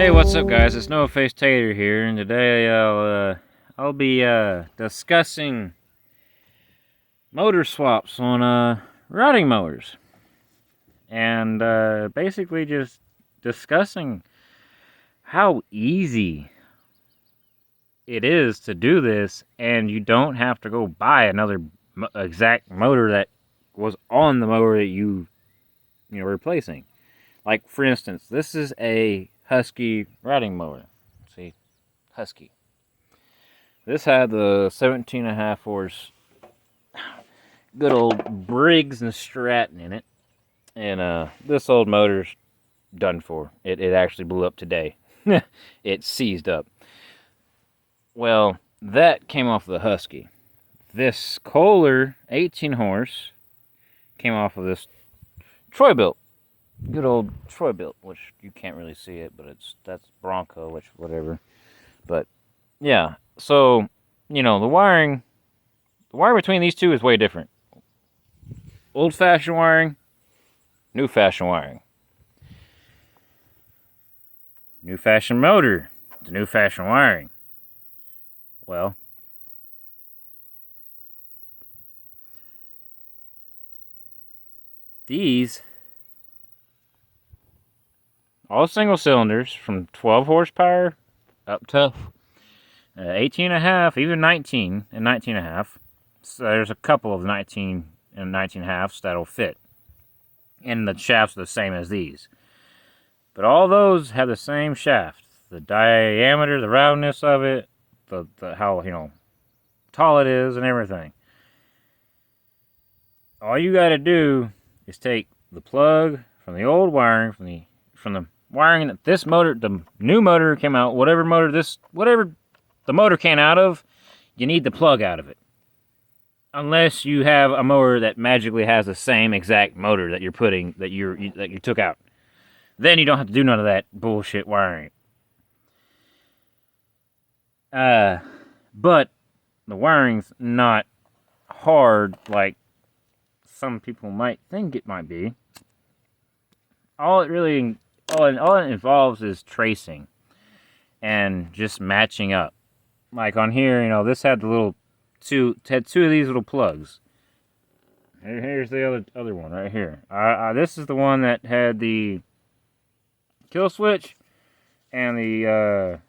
Hey, what's up, guys? It's No Face Tater here, and today I'll be discussing motor swaps on riding mowers, and basically just discussing how easy it is to do this, and you don't have to go buy another exact motor that was on the mower that you know replacing. Like, for instance, this is a Husky riding mower. See, Husky. This had the 17.5 horse good old Briggs and Stratton in it. And this old motor's done for. It actually blew up today. It seized up. Well, that came off the Husky. This Kohler 18 horse came off of this Troy-Bilt. Good old Troy-Bilt, which you can't really see it, but that's Bronco, which whatever. But yeah, so the wire between these two is way different. Old-fashioned wiring, new-fashioned wiring. New-fashioned motor to new-fashioned wiring. Well, these all single cylinders from 12 horsepower up to 18.5, even 19 and 19.5. So there's a couple of 19 and 19.5s that'll fit. And the shafts are the same as these. But all those have the same shaft. The diameter, the roundness of it, the how tall it is and everything. All you gotta do is take the plug from the old wiring, from the wiring that this motor, the new motor came out, whatever the motor came out of, you need the plug out of it. Unless you have a mower that magically has the same exact motor that you took out. Then you don't have to do none of that bullshit wiring. But the wiring's not hard like some people might think it might be. All it involves is tracing and just matching up. Like on here, this had two of these little plugs. Here's the other one right here. This is the one that had the kill switch and the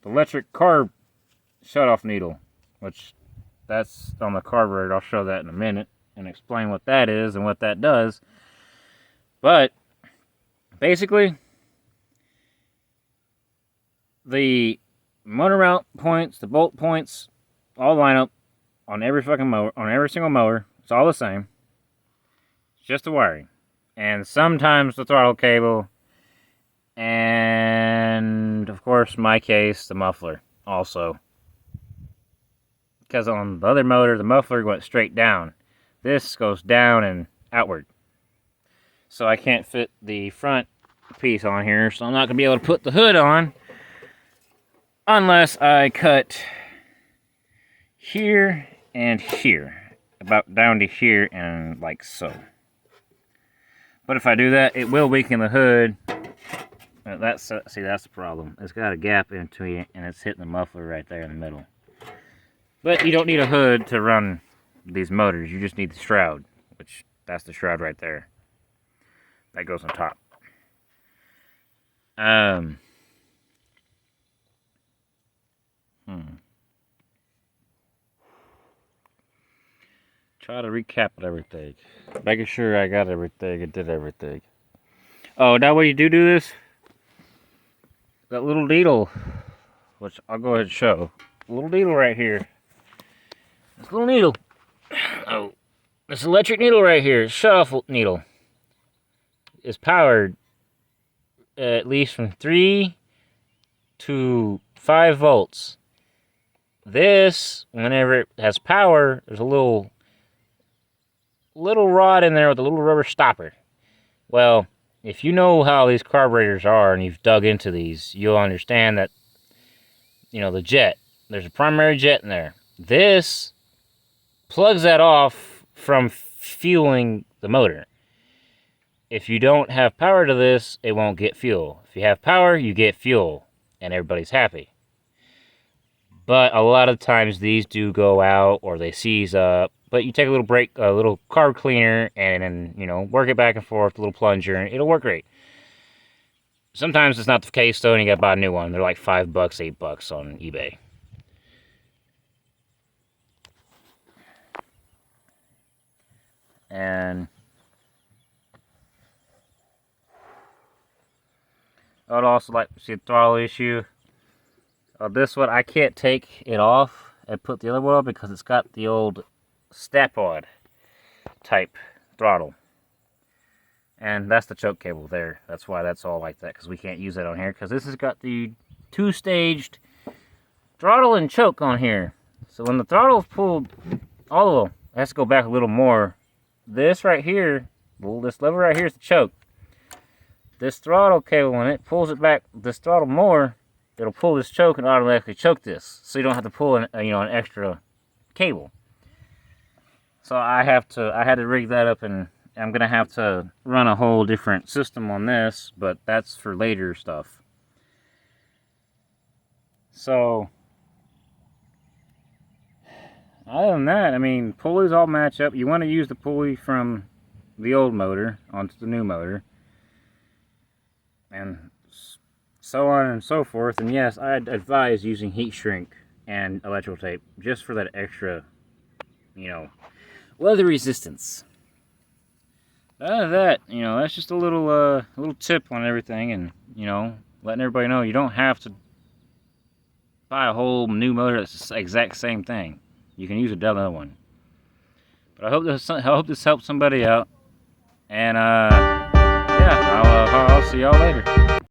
electric carb shutoff needle, which that's on the carburetor. I'll show that in a minute and explain what that is and what that does. But basically, the motor mount points, the bolt points, all line up on every fucking mower, on every single mower. It's all the same. It's just the wiring. And sometimes the throttle cable. And, of course, in my case, the muffler also. Because on the other motor, the muffler went straight down. This goes down and outward. So I can't fit the front piece on here, so I'm not going to be able to put the hood on unless I cut here and here, about down to here and like so. But if I do that, it will weaken the hood. That's the problem. It's got a gap into it, and it's hitting the muffler right there in the middle. But you don't need a hood to run these motors. You just need the shroud, which that's the shroud right there. That goes on top. Try to recap everything. Making sure I got everything and did everything. Oh, now when you do this, that little needle, which I'll go ahead and show. Little needle right here. This little needle. Oh, this electric needle right here, shutoff needle, is powered at least from 3 to 5 volts. This, whenever it has power, there's a little rod in there with a little rubber stopper. Well, if you know how these carburetors are and you've dug into these, you'll understand that, the jet, there's a primary jet in there. This plugs that off from fueling the motor. if you don't have power to this, it won't get fuel. If you have power, you get fuel, and everybody's happy. But a lot of times these do go out or they seize up. But you take a little break, a little carb cleaner, and then, you know, work it back and forth, a little plunger, and it'll work great. Sometimes it's not the case though, and you gotta buy a new one. They're like $5, $8 on eBay. And I'd also like to see the throttle issue. This one, I can't take it off and put the other one on because it's got the old step-on type throttle. And that's the choke cable there. That's why that's all like that, because we can't use that on here, because this has got the two-staged throttle and choke on here. So when the throttle is pulled, it has to go back a little more. This right here, this lever right here is the choke. This throttle cable, when it pulls it back, this throttle more, it'll pull this choke and automatically choke this, so you don't have to pull an extra cable. So I had to rig that up, and I'm gonna have to run a whole different system on this, but that's for later stuff. So other than that, I mean, pulleys all match up. You want to use the pulley from the old motor onto the new motor, and so on and so forth. And yes, I'd advise using heat shrink and electrical tape just for that extra, weather resistance. Other than that, that's just a little tip on everything, and letting everybody know you don't have to buy a whole new motor that's the exact same thing. You can use another one. But I hope this helps somebody out, and yeah, I'll see y'all later.